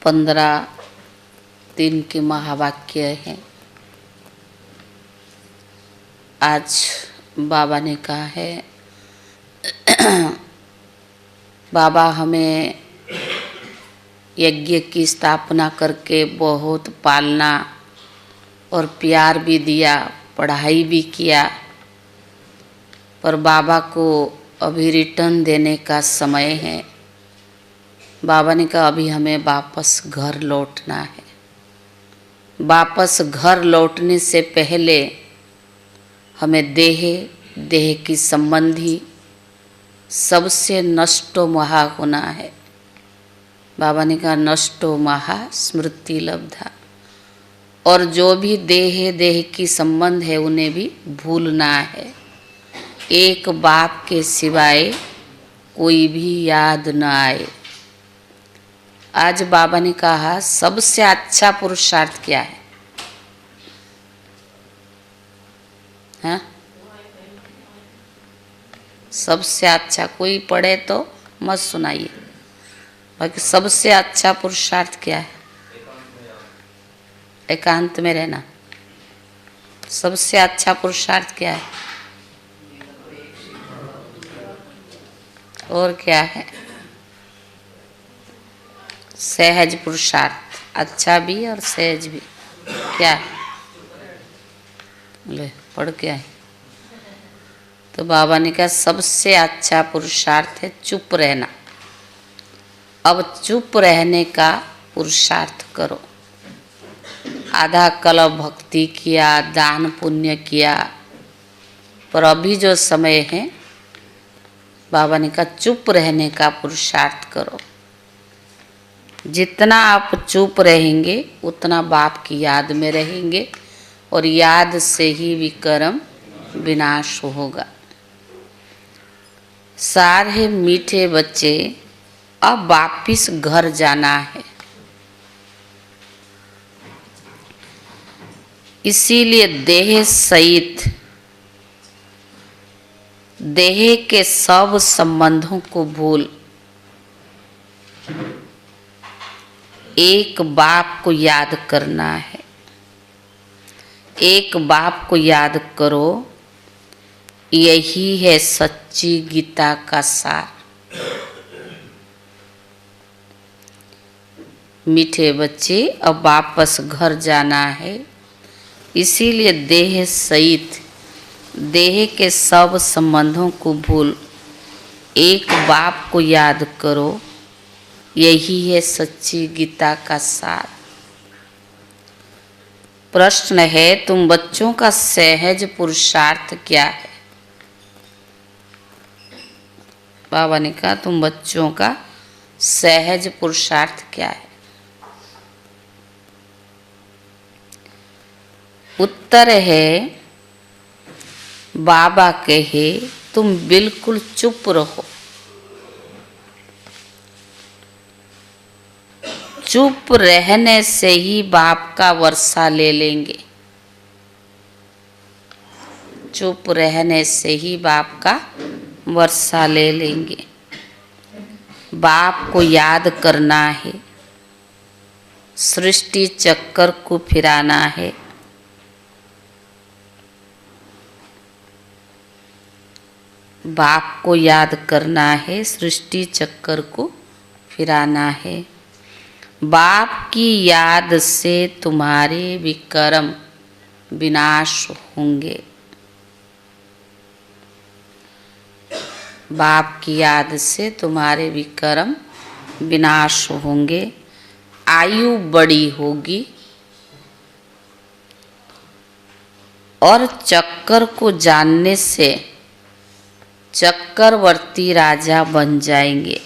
15 दिन के महावाक्य हैं। आज बाबा ने कहा है बाबा हमें यज्ञ की स्थापना करके बहुत पालना और प्यार भी दिया, पढ़ाई भी किया, पर बाबा को अभी रिटर्न देने का समय है। बाबा ने कहा अभी हमें वापस घर लौटना है। वापस घर लौटने से पहले हमें देह की संबंधी सबसे नष्टो महा होना है। बाबा ने कहा नष्टो महा स्मृति लब्धा, और जो भी देह की संबंध है उन्हें भी भूलना है। एक बाप के सिवाय कोई भी याद न आए। आज बाबा ने कहा सबसे अच्छा पुरुषार्थ क्या है? हाँ? सबसे अच्छा, कोई पढ़े तो मत सुनाइए। बाकी सबसे अच्छा पुरुषार्थ क्या है? एकांत में रहना। सबसे अच्छा पुरुषार्थ क्या है? और क्या है? सहज पुरुषार्थ, अच्छा भी और सहज भी। क्या है? ले पढ़ के आए। तो बाबा ने कहा सबसे अच्छा पुरुषार्थ है चुप रहना। अब चुप रहने का पुरुषार्थ करो। आधा कल्प भक्ति किया, दान पुण्य किया, पर अभी जो समय है बाबा ने कहा चुप रहने का पुरुषार्थ करो। जितना आप चुप रहेंगे उतना बाप की याद में रहेंगे, और याद से ही विकर्म विनाश होगा। सारे मीठे बच्चे, अब वापिस घर जाना है। इसीलिए देह सहित देह के सब संबंधों को भूल एक बाप को याद करना है। एक बाप को याद करो, यही है सच्ची गीता का सार। मीठे बच्चे अब वापस घर जाना है। इसीलिए देह सहित देह के सब संबंधों को भूल एक बाप को याद करो, यही है सच्ची गीता का सार। प्रश्न है तुम बच्चों का सहज पुरुषार्थ क्या है? बाबा ने कहा तुम बच्चों का सहज पुरुषार्थ क्या है? उत्तर है बाबा कहे तुम बिल्कुल चुप रहो। चुप रहने से ही बाप का वर्षा ले लेंगे। चुप रहने से ही बाप का वर्षा ले लेंगे। बाप को याद करना है, सृष्टि चक्कर को फिराना है। बाप को याद करना है, सृष्टि चक्कर को फिराना है। बाप की याद से तुम्हारे विकर्म विनाश होंगे। बाप की याद से तुम्हारे विकर्म विनाश होंगे। आयु बड़ी होगी और चक्कर को जानने से चक्रवर्ती राजा बन जाएंगे।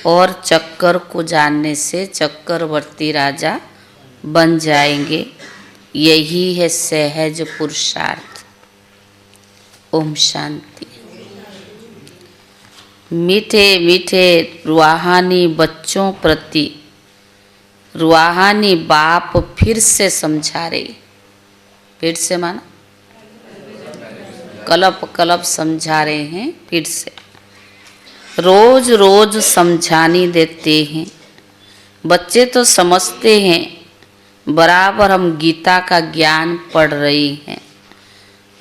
और चक्कर को जानने से चक्रवर्ती राजा बन जाएंगे। यही है सहज पुरुषार्थ। ओम शांति। मीठे मीठे रूहानी बच्चों प्रति रूहानी बाप फिर से समझा रहे। फिर से माना कलप कलप समझा रहे हैं। फिर से रोज रोज समझानी देते हैं। बच्चे तो समझते हैं, बराबर हम गीता का ज्ञान पढ़ रही हैं,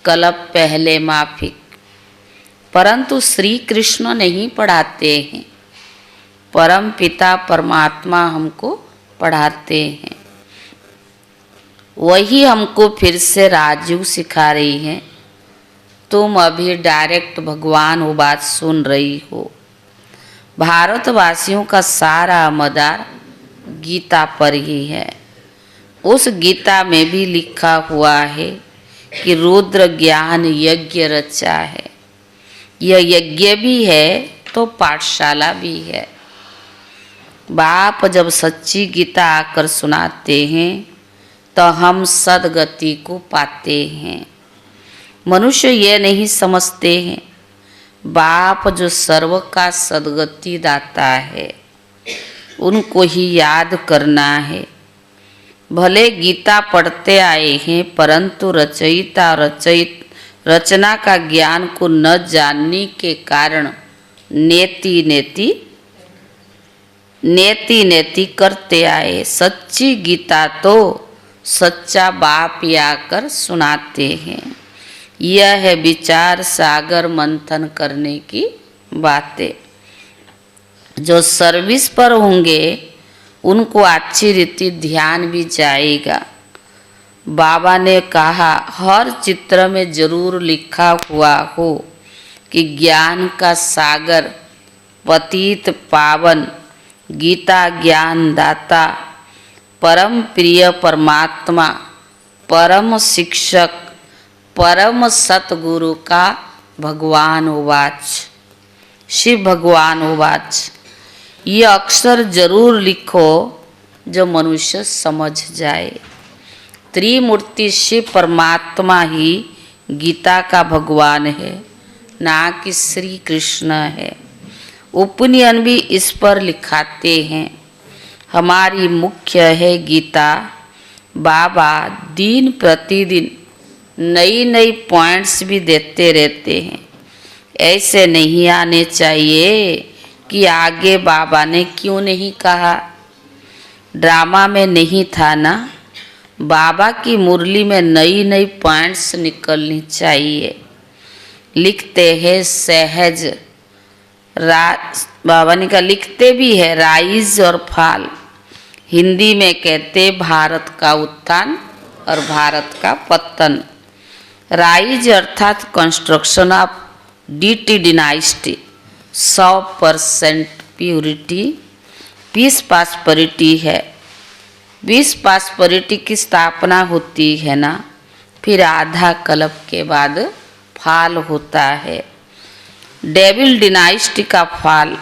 कल्प पहले माफिक। परंतु श्री कृष्ण नहीं पढ़ाते हैं, परम पिता परमात्मा हमको पढ़ाते हैं। वही हमको फिर से राजयोग सिखा रही है। तुम अभी डायरेक्ट भगवान वो बात सुन रही हो। भारतवासियों का सारा मदार गीता पर ही है। उस गीता में भी लिखा हुआ है कि रुद्र ज्ञान यज्ञ रचा है। यह यज्ञ भी है तो पाठशाला भी है। बाप जब सच्ची गीता आकर सुनाते हैं तो हम सदगति को पाते हैं। मनुष्य ये नहीं समझते हैं, बाप जो सर्व का सदगति दाता है, उनको ही याद करना है। भले गीता पढ़ते आए हैं, परंतु रचयिता रचना का ज्ञान को न जानने के कारण नेति नेति करते आए। सच्ची गीता तो सच्चा बाप ही आकर सुनाते हैं। यह है विचार सागर मंथन करने की बातें। जो सर्विस पर होंगे उनको अच्छी रीति ध्यान भी जाएगा। बाबा ने कहा हर चित्र में जरूर लिखा हुआ हो कि ज्ञान का सागर पतित पावन गीता ज्ञान दाता परम प्रिय परमात्मा परम शिक्षक परम सतगुरु का भगवान उवाच। शिव भगवान उवाच। ये अक्षर जरूर लिखो जो मनुष्य समझ जाए। त्रिमूर्ति शिव परमात्मा ही गीता का भगवान है, ना कि श्री कृष्ण है। उपनियन भी इस पर लिखाते हैं। हमारी मुख्य है गीता। बाबा दिन प्रतिदिन नई नई पॉइंट्स भी देते रहते हैं। ऐसे नहीं आने चाहिए कि आगे बाबा ने क्यों नहीं कहा, ड्रामा में नहीं था ना। बाबा की मुरली में नई नई पॉइंट्स निकलनी चाहिए। लिखते हैं सहज बाबा ने कहा, लिखते भी है राइज और फाल। हिंदी में कहते भारत का उत्थान और भारत का पतन। राइज अर्थात construction of deity dynasty, 100% purity, peace prosperity है। पीस पासपरिटी की स्थापना होती है ना, फिर आधा कल्प के बाद फाल होता है। डेविल डिनाइस्टी का फाल,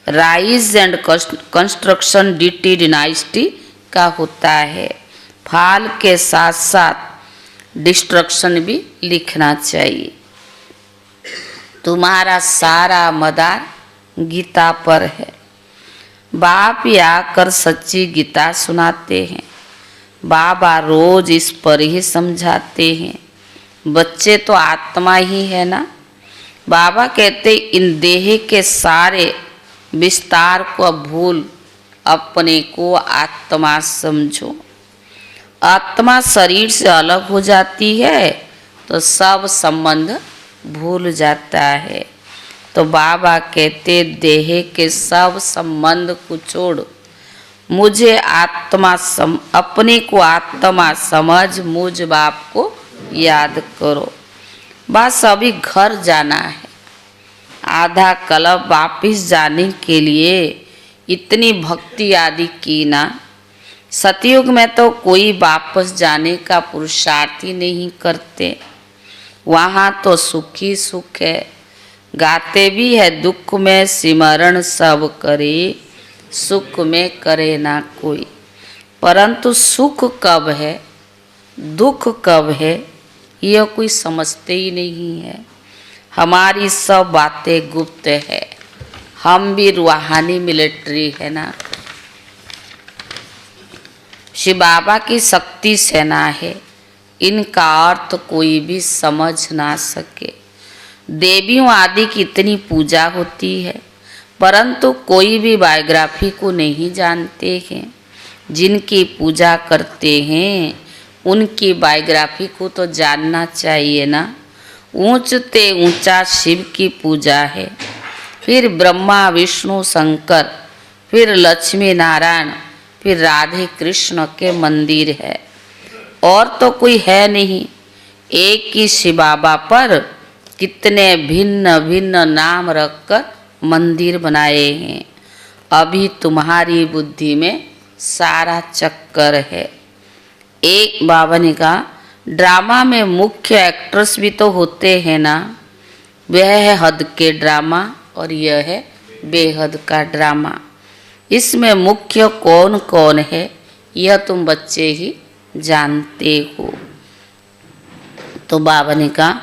rise and construction DT dynasty का होता है। फाल के साथ साथ डिस्ट्रक्शन भी लिखना चाहिए। तुम्हारा सारा मदार गीता पर है। बाप ही आकर सच्ची गीता सुनाते हैं। बाबा रोज इस पर ही समझाते हैं। बच्चे तो आत्मा ही है ना। बाबा कहते इन देह के सारे विस्तार को भूल अपने को आत्मा समझो। आत्मा शरीर से अलग हो जाती है तो सब संबंध भूल जाता है। तो बाबा कहते देह के सब संबंध को छोड़ मुझे अपने को आत्मा समझ, मुझ बाप को याद करो। बस अभी घर जाना है। आधा कल्प वापिस जाने के लिए इतनी भक्ति आदि की ना। सतयुग में तो कोई वापस जाने का पुरुषार्थ ही नहीं करते। वहाँ तो सुख ही सुख है। गाते भी है दुख में सिमरण सब करे, सुख में करे ना कोई। परंतु सुख कब है, दुख कब है, यह कोई समझते ही नहीं है। हमारी सब बातें गुप्त है। हम भी रूहानी मिलिट्री है ना। शिव बाबा की शक्ति सेना है। इनका अर्थ कोई भी समझ ना सके। देवियों आदि की इतनी पूजा होती है, परंतु कोई भी बायोग्राफी को नहीं जानते हैं। जिनकी पूजा करते हैं उनकी बायोग्राफी को तो जानना चाहिए ना। ऊंचते ऊंचा शिव की पूजा है, फिर ब्रह्मा विष्णु शंकर, फिर लक्ष्मी नारायण, फिर राधे कृष्ण के मंदिर है, और तो कोई है नहीं। एक ही शिव बाबा पर कितने भिन्न भिन्न नाम रखकर मंदिर बनाए हैं। अभी तुम्हारी बुद्धि में सारा चक्कर है। एक बाबा ने कहा, ड्रामा में मुख्य एक्ट्रेस भी तो होते हैं ना। वह है हद के ड्रामा और यह है बेहद का ड्रामा। इसमें मुख्य कौन कौन है यह तुम बच्चे ही जानते हो। तो बाबा ने कहा,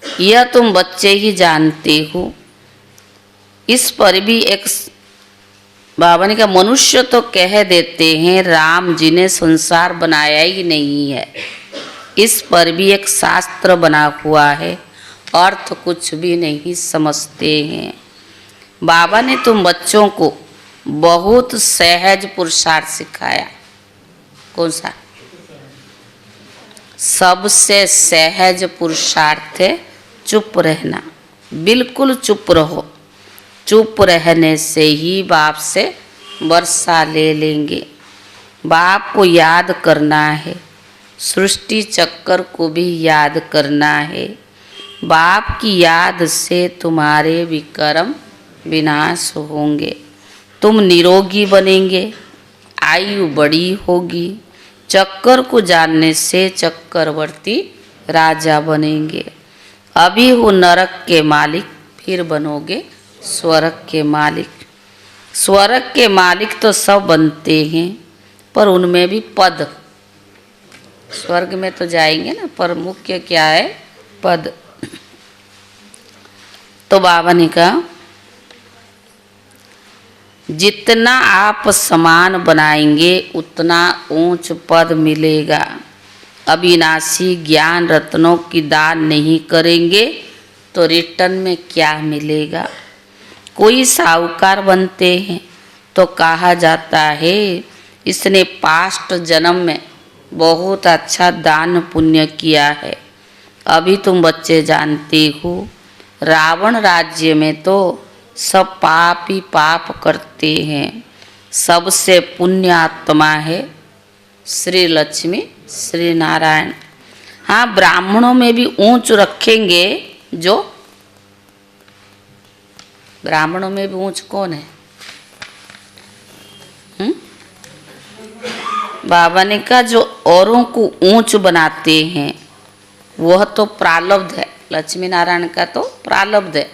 यह तुम बच्चे ही जानते हो। इस पर भी एक बाबा ने कहा, मनुष्य तो कह देते हैं राम जी ने संसार बनाया ही नहीं है। इस पर भी एक शास्त्र बना हुआ है, अर्थ कुछ भी नहीं समझते हैं। बाबा ने तुम बच्चों को बहुत सहज पुरुषार्थ सिखाया। कौन सा? सबसे सहज पुरुषार्थ है चुप रहना। बिल्कुल चुप रहो। चुप रहने से ही बाप से वर्षा ले लेंगे। बाप को याद करना है, सृष्टि चक्कर को भी याद करना है। बाप की याद से तुम्हारे विकर्म विनाश होंगे, तुम निरोगी बनेंगे, आयु बड़ी होगी। चक्कर को जानने से चक्रवर्ती राजा बनेंगे। अभी हो नरक के मालिक, फिर बनोगे स्वर्ग के मालिक। स्वर्ग के मालिक तो सब बनते हैं, पर उनमें भी पद। स्वर्ग में तो जाएंगे ना, पर मुख्य क्या है? पद। तो बाबा ने कहा, जितना आप समान बनाएंगे उतना ऊंच पद मिलेगा। अविनाशी ज्ञान रत्नों की दान नहीं करेंगे तो रिटर्न में क्या मिलेगा? कोई साहूकार बनते हैं तो कहा जाता है इसने पास्ट जन्म में बहुत अच्छा दान पुण्य किया है। अभी तुम बच्चे जानते हो, रावण राज्य में तो सब पाप ही पाप करते हैं। सबसे पुण्य आत्मा है श्री लक्ष्मी श्री नारायण। हाँ, ब्राह्मणों में भी ऊंच रखेंगे। जो ब्राह्मणों में भी ऊंच कौन है? बाबा ने कहा, जो औरों को ऊंच बनाते हैं वह तो प्रारब्ध है। लक्ष्मी नारायण का तो प्रारब्ध है,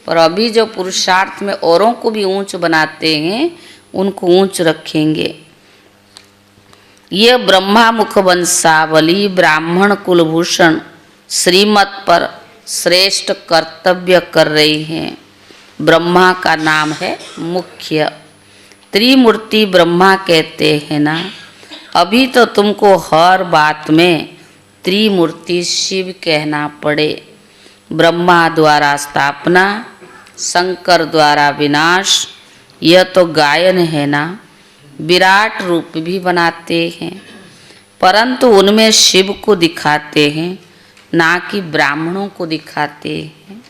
पर अभी जो पुरुषार्थ में औरों को भी ऊंच बनाते हैं उनको ऊंच रखेंगे। ये ब्रह्मा मुख वंशावली ब्राह्मण कुलभूषण श्रीमत पर श्रेष्ठ कर्तव्य कर रही हैं। ब्रह्मा का नाम है मुख्य। त्रिमूर्ति ब्रह्मा कहते हैं ना। अभी तो तुमको हर बात में त्रिमूर्ति शिव कहना पड़े। ब्रह्मा द्वारा स्थापना, शंकर द्वारा विनाश, यह तो गायन है ना। विराट रूप भी बनाते हैं, परंतु उनमें शिव को दिखाते हैं, ना कि ब्राह्मणों को दिखाते हैं।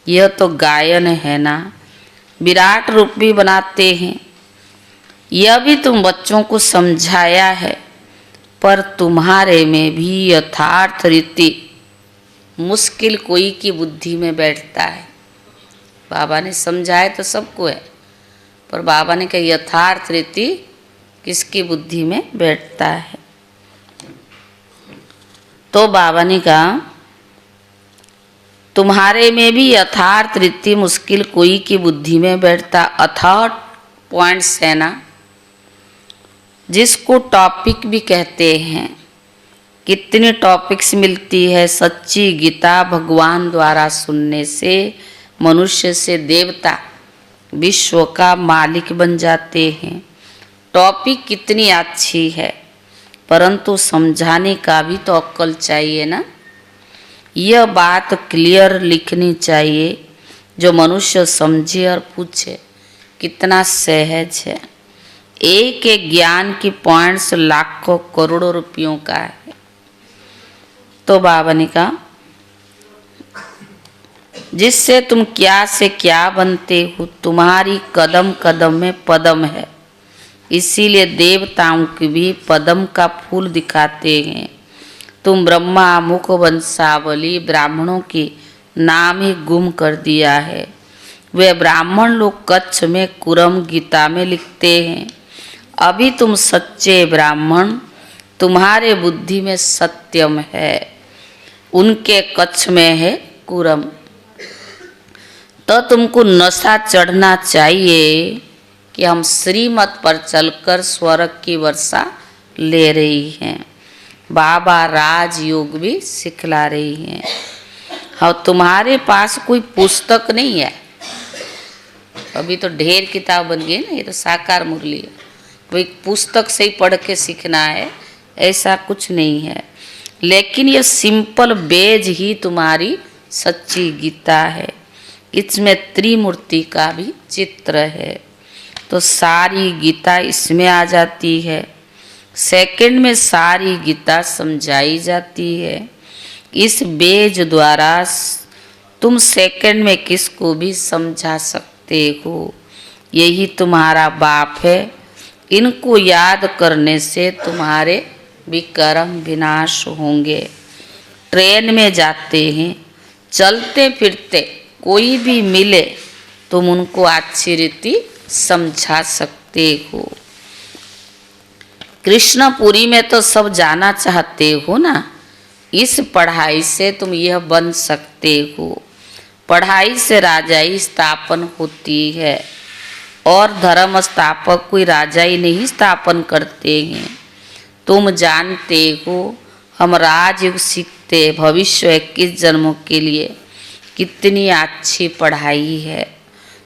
यह तो गायन है ना। विराट रूप भी बनाते हैं। यह भी तुम बच्चों को समझाया है, पर तुम्हारे में भी यथार्थ रीति मुश्किल कोई की बुद्धि में बैठता है। बाबा ने समझाए तो सबको है, पर बाबा ने कहा यथार्थ रीति किसकी बुद्धि में बैठता है। तो बाबा ने कहा, तुम्हारे में भी यथार्थ रीति मुश्किल कोई की बुद्धि में बैठता। अथॉट पॉइंट्स है ना, जिसको टॉपिक भी कहते हैं। कितनी टॉपिक्स मिलती है। सच्ची गीता भगवान द्वारा सुनने से मनुष्य से देवता विश्व का मालिक बन जाते हैं। टॉपिक कितनी अच्छी है, परंतु समझाने का भी तो अक्ल चाहिए ना। यह बात क्लियर लिखनी चाहिए जो मनुष्य समझे और पूछे। कितना सहज है। एक एक ज्ञान की पॉइंट्स लाखों करोड़ों रुपयों का है। तो बाबा ने कहा जिससे तुम क्या से क्या बनते हो, तुम्हारी कदम कदम में पदम है। इसीलिए देवताओं की भी पदम का फूल दिखाते हैं। तुम ब्रह्मा मुख वंशावली ब्राह्मणों की नाम ही गुम कर दिया है। वे ब्राह्मण लोग कच्छ में कुरम गीता में लिखते हैं। अभी तुम सच्चे ब्राह्मण, तुम्हारे बुद्धि में सत्यम है, उनके कच्छ में है कुरम। तो तुमको नशा चढ़ना चाहिए कि हम श्रीमत पर चलकर स्वर्ग की वर्षा ले रही हैं। बाबा राजयोग भी सिखला रही हैं। हाँ, तुम्हारे पास कोई पुस्तक नहीं है। अभी तो ढेर किताब बन गई ना, ये तो साकार मुरली है। कोई पुस्तक से ही पढ़ के सीखना है ऐसा कुछ नहीं है। लेकिन ये सिंपल बेज ही तुम्हारी सच्ची गीता है। इसमें त्रिमूर्ति का भी चित्र है, तो सारी गीता इसमें आ जाती है। सेकंड में सारी गीता समझाई जाती है। इस बेज द्वारा तुम सेकंड में किसको भी समझा सकते हो। यही तुम्हारा बाप है। इनको याद करने से तुम्हारे विकर्म विनाश होंगे। ट्रेन में जाते हैं, चलते फिरते कोई भी मिले तुम उनको अच्छी रीति समझा सकते हो। कृष्णपुरी में तो सब जाना चाहते हो ना। इस पढ़ाई से तुम यह बन सकते हो। पढ़ाई से राजाई स्थापन होती है, और धर्म स्थापक कोई राजा ही नहीं स्थापन करते हैं। तुम जानते हो हम राजयोग सीखते भविष्य 21 जन्मों के लिए। कितनी अच्छी पढ़ाई है।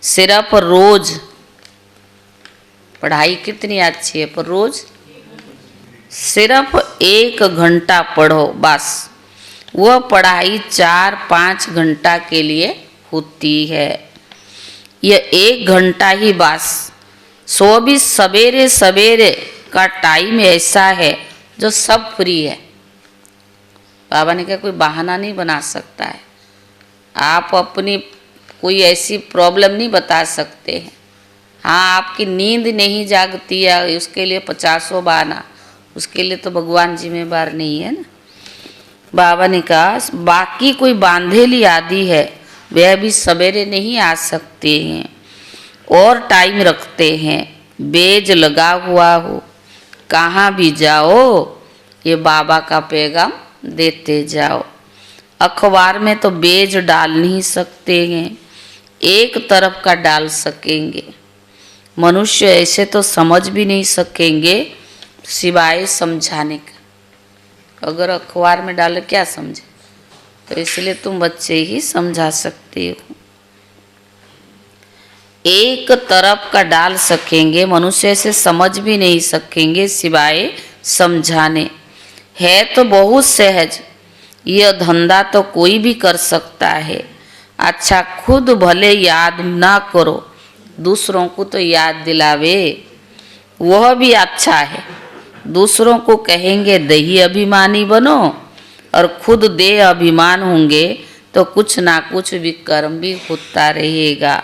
सिर्फ रोज पढ़ाई कितनी अच्छी है, पर रोज सिर्फ 1 घंटा पढ़ो बस। वह पढ़ाई 4-5 घंटा के लिए होती है। यह 1 घंटा ही बस। सो भी सवेरे सवेरे का टाइम ऐसा है जो सब फ्री है। बाबा ने कहा कोई बहाना नहीं बना सकता है। आप अपनी कोई ऐसी प्रॉब्लम नहीं बता सकते हैं। हाँ, आपकी नींद नहीं जागती है, उसके लिए 50 बहाना, उसके लिए तो भगवान जिम्मेवार नहीं है ना। बाबा ने कहा बाकी कोई बांधेली आदि है, वह भी सवेरे नहीं आ सकते हैं और टाइम रखते हैं। बेज लगा हुआ हो, कहाँ भी जाओ ये बाबा का पैगाम देते जाओ। अखबार में तो बेज डाल नहीं सकते हैं, एक तरफ का डाल सकेंगे। मनुष्य ऐसे तो समझ भी नहीं सकेंगे सिवाय समझाने का। अगर अखबार में डाले क्या समझे, तो इसलिए तुम बच्चे ही समझा सकते हो। एक तरफ का डाल सकेंगे, मनुष्य ऐसे समझ भी नहीं सकेंगे सिवाय समझाने। है तो बहुत सहज, यह धंधा तो कोई भी कर सकता है। अच्छा, खुद भले याद ना करो, दूसरों को तो याद दिलावे, वह भी अच्छा है। दूसरों को कहेंगे दही अभिमानी बनो, और खुद दे अभिमान होंगे तो कुछ ना कुछ विकर्म भी होता रहेगा।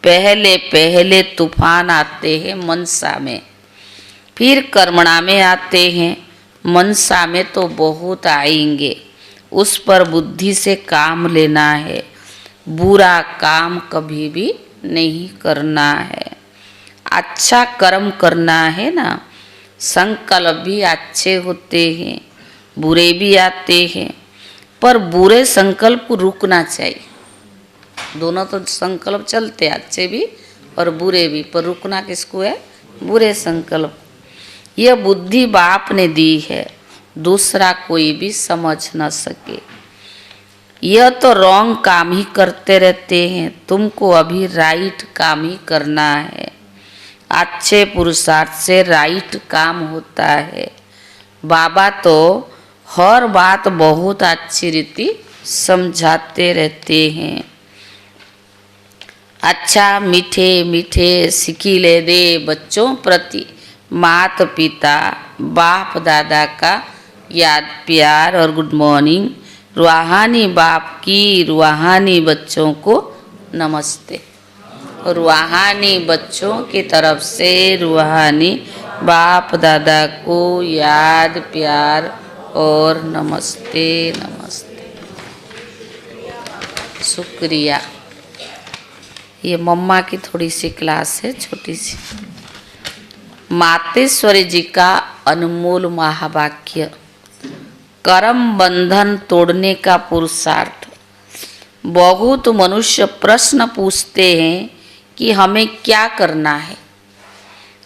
पहले पहले तूफान आते हैं मनसा में, फिर कर्मणा में आते हैं। मनसा में तो बहुत आएंगे, उस पर बुद्धि से काम लेना है। बुरा काम कभी भी नहीं करना है, अच्छा कर्म करना है ना। संकल्प भी अच्छे होते हैं, बुरे भी आते हैं, पर बुरे संकल्प को रुकना चाहिए। दोनों तो संकल्प चलते, अच्छे भी और बुरे भी, पर रुकना किसको है? बुरे संकल्प। यह बुद्धि बाप ने दी है, दूसरा कोई भी समझ न सके। यह तो रॉन्ग काम ही करते रहते हैं, तुमको अभी राइट काम ही करना है। अच्छे पुरुषार्थ से राइट काम होता है। बाबा तो हर बात बहुत अच्छी रीति समझाते रहते हैं। अच्छा मीठे मीठे सिकीले दे बच्चों प्रति माता पिता बाप दादा का याद प्यार और गुड मॉर्निंग। रूहानी बाप की रूहानी बच्चों को नमस्ते। रूहानी बच्चों की तरफ से रूहानी बाप दादा को याद प्यार और नमस्ते नमस्ते। शुक्रिया। ये मम्मा की थोड़ी सी क्लास है, छोटी सी। मातेश्वरी जी का अनमोल महावाक्य, कर्म बंधन तोड़ने का पुरुषार्थ। बहुत मनुष्य प्रश्न पूछते हैं कि हमें क्या करना है,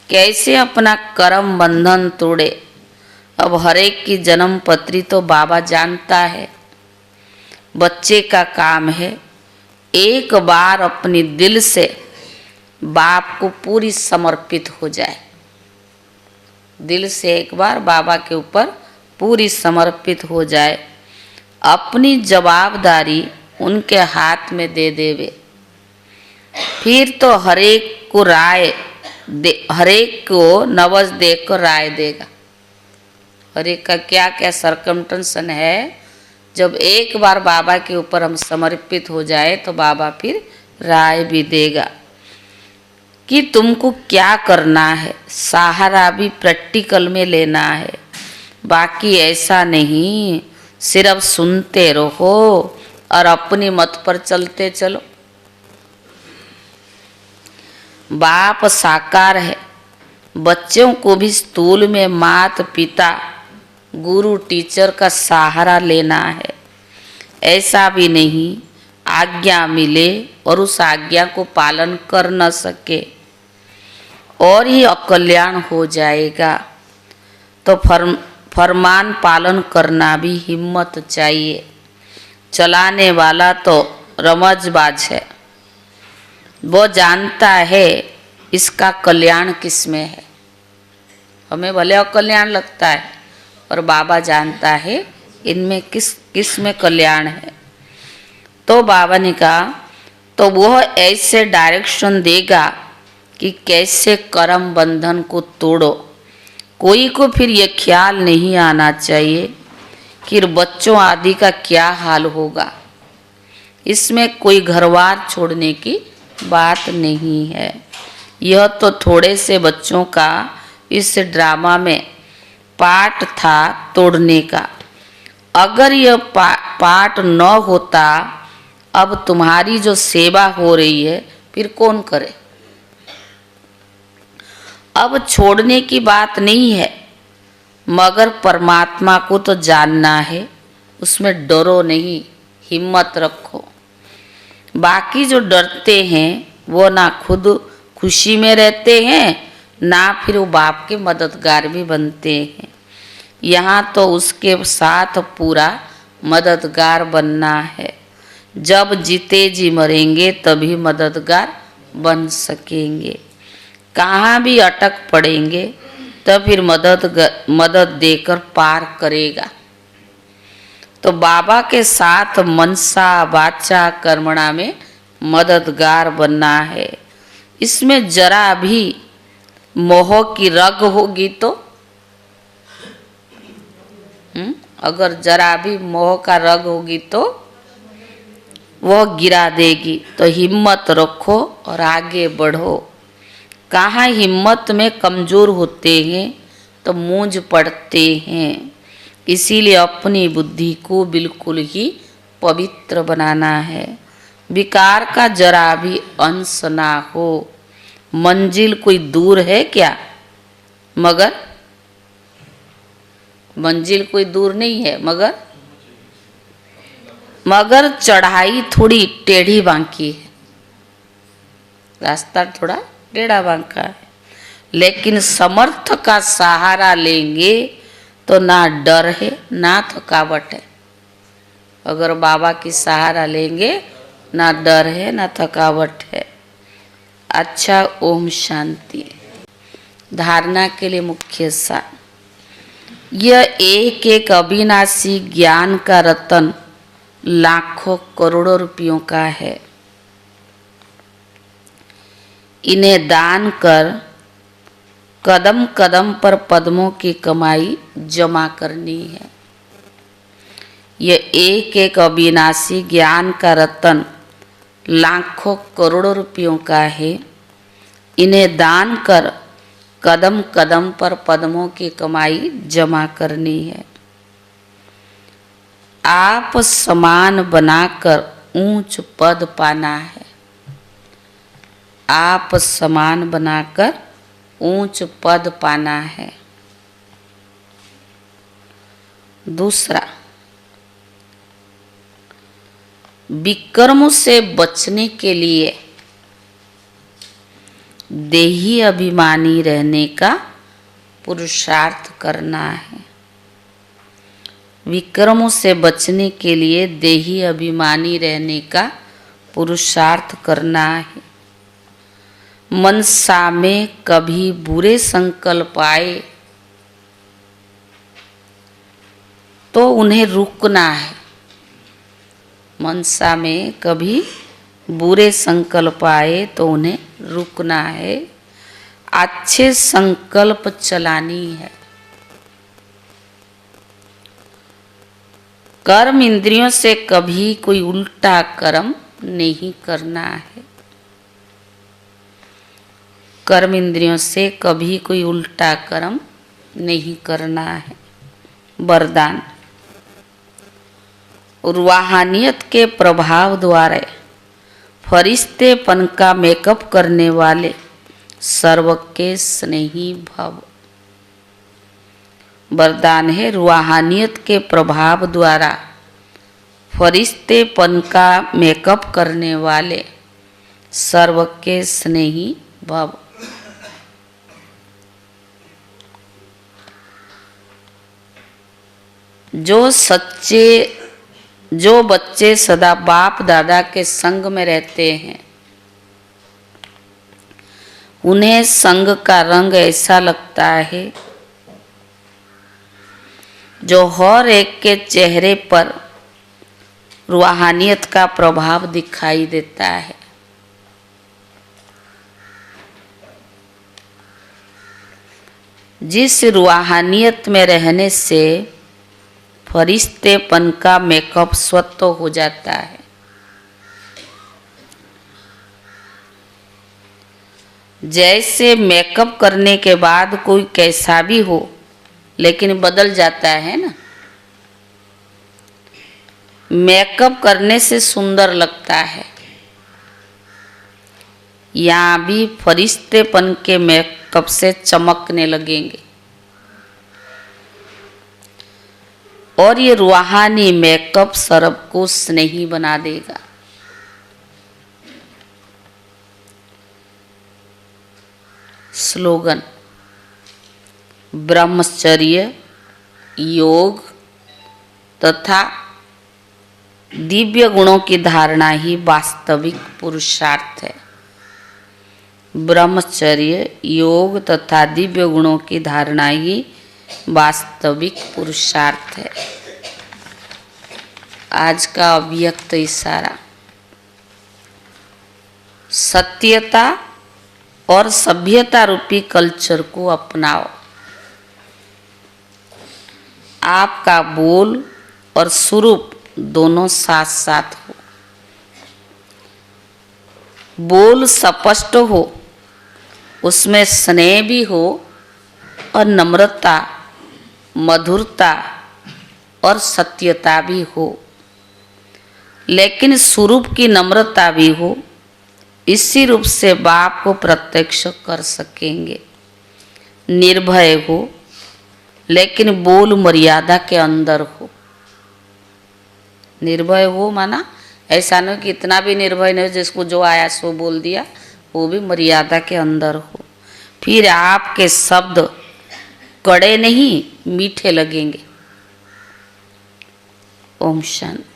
कैसे अपना कर्म बंधन तोड़े। अब हरेक की जन्म पत्री तो बाबा जानता है। बच्चे का काम है एक बार अपनी दिल से बाप को पूरी समर्पित हो जाए। दिल से एक बार बाबा के ऊपर पूरी समर्पित हो जाए, अपनी जवाबदारी उनके हाथ में दे देवे। फिर तो हरेक को हरेक को नवज देकर राय देगा। हरेक का क्या क्या सरकमटेंशन है। जब एक बार बाबा के ऊपर हम समर्पित हो जाए तो बाबा फिर राय भी देगा कि तुमको क्या करना है। सहारा भी प्रैक्टिकल में लेना है, बाकी ऐसा नहीं सिर्फ सुनते रहो और अपनी मत पर चलते चलो। बाप साकार है, बच्चों को भी स्थूल में माता पिता गुरु टीचर का सहारा लेना है। ऐसा भी नहीं आज्ञा मिले और उस आज्ञा को पालन कर न सके और ही अकल्याण हो जाएगा। तो फरमान पालन करना भी हिम्मत चाहिए। चलाने वाला तो रमजबाज है, वो जानता है इसका कल्याण किस में है। हमें भले अकल्याण लगता है और बाबा जानता है इनमें किस में कल्याण है। तो बाबा ने कहा तो वह ऐसे डायरेक्शन देगा कि कैसे कर्म बंधन को तोड़ो। कोई को फिर ये ख्याल नहीं आना चाहिए कि बच्चों आदि का क्या हाल होगा। इसमें कोई घरवार छोड़ने की बात नहीं है। यह तो थोड़े से बच्चों का इस ड्रामा में पार्ट था तोड़ने का। अगर यह पार्ट न होता, अब तुम्हारी जो सेवा हो रही है फिर कौन करे। अब छोड़ने की बात नहीं है, मगर परमात्मा को तो जानना है, उसमें डरो नहीं, हिम्मत रखो। बाकी जो डरते हैं वो ना खुद खुशी में रहते हैं, ना फिर वो बाप के मददगार भी बनते हैं। यहाँ तो उसके साथ पूरा मददगार बनना है। जब जीते जी मरेंगे तभी मददगार बन सकेंगे। कहाँ भी अटक पड़ेंगे तब फिर मदद देकर पार करेगा। तो बाबा के साथ मनसा वाचा कर्मणा में मददगार बनना है। इसमें जरा भी मोह की रग होगी तो अगर जरा भी मोह का रग होगी तो वह गिरा देगी। तो हिम्मत रखो और आगे बढ़ो। कहाँ हिम्मत में कमज़ोर होते हैं तो मूंझ पड़ते हैं। इसीलिए अपनी बुद्धि को बिल्कुल ही पवित्र बनाना है। विकार का जरा भी अंश ना हो। मंजिल कोई दूर है क्या, मगर मंजिल कोई दूर नहीं है, मगर चढ़ाई थोड़ी टेढ़ी बांकी है। रास्ता थोड़ा टेढ़ा बांका है, लेकिन समर्थ का सहारा लेंगे तो ना डर है ना थकावट है। अगर बाबा की सहारा लेंगे ना डर है ना थकावट है। अच्छा, ओम शांति। धारणा के लिए मुख्य सार, यह एक एक अविनाशी ज्ञान का रतन लाखों करोड़ों रुपयों का है। इन्हें दान कर कदम कदम पर पद्मों की कमाई जमा करनी है। यह एक एक अविनाशी ज्ञान का रतन लाखों करोड़ों रुपयों का है। इन्हें दान कर कदम कदम पर पद्मों की कमाई जमा करनी है। आप समान बनाकर ऊंच पद पाना है। आप समान बनाकर ऊंच पद पाना है। दूसरा, विकर्म से बचने के लिए देही अभिमानी रहने का पुरुषार्थ करना है। विकर्मों से बचने के लिए देही अभिमानी रहने का पुरुषार्थ करना है। मनसा में कभी बुरे संकल्प आए तो उन्हें रुकना है। मनसा में कभी बुरे संकल्प आए तो उन्हें रुकना है। अच्छे संकल्प चलानी है। कर्म इंद्रियों से कभी कोई उल्टा कर्म नहीं करना है। कर्म इंद्रियों से कभी कोई उल्टा कर्म नहीं करना है। वरदान, रूहानियत के प्रभाव द्वारा फरिश्तेपन का मेकअप करने वाले सर्व के स्नेही भव। वरदान है, रूहानियत के प्रभाव द्वारा फरिश्तेपन का मेकअप करने वाले सर्व के स्नेही भव। जो बच्चे सदा बाप दादा के संग में रहते हैं, उन्हें संग का रंग ऐसा लगता है जो हर एक के चेहरे पर रूहानियत का प्रभाव दिखाई देता है। जिस रूहानियत में रहने से फरिश्तेपन का मेकअप स्वतः हो जाता है। जैसे मेकअप करने के बाद कोई कैसा भी हो लेकिन बदल जाता है ना, मेकअप करने से सुंदर लगता है। यहाँ भी फरिश्तेपन के मेकअप से चमकने लगेंगे और ये रूहानी मेकअप सबको स्नेही बना देगा। स्लोगन, ब्रह्मचर्य, योग तथा दिव्य गुणों की धारणा ही वास्तविक पुरुषार्थ है। ब्रह्मचर्य, योग तथा दिव्य गुणों की धारणा ही वास्तविक पुरुषार्थ है। आज का अव्यक्त इशारा, सत्यता और सभ्यता रूपी कल्चर को अपनाओ। आपका बोल और स्वरूप दोनों साथ साथ हो। बोल स्पष्ट हो, उसमें स्नेह भी हो और नम्रता, मधुरता और सत्यता भी हो, लेकिन स्वरूप की नम्रता भी हो। इसी रूप से बाप को प्रत्यक्ष कर सकेंगे। निर्भय हो, लेकिन बोल मर्यादा के अंदर हो। निर्भय हो माना ऐसा नहीं कि इतना भी निर्भय नहीं हो जिसको जो आया सो बोल दिया, वो भी मर्यादा के अंदर हो। फिर आपके शब्द कड़े नहीं मीठे लगेंगे। ओम शांति।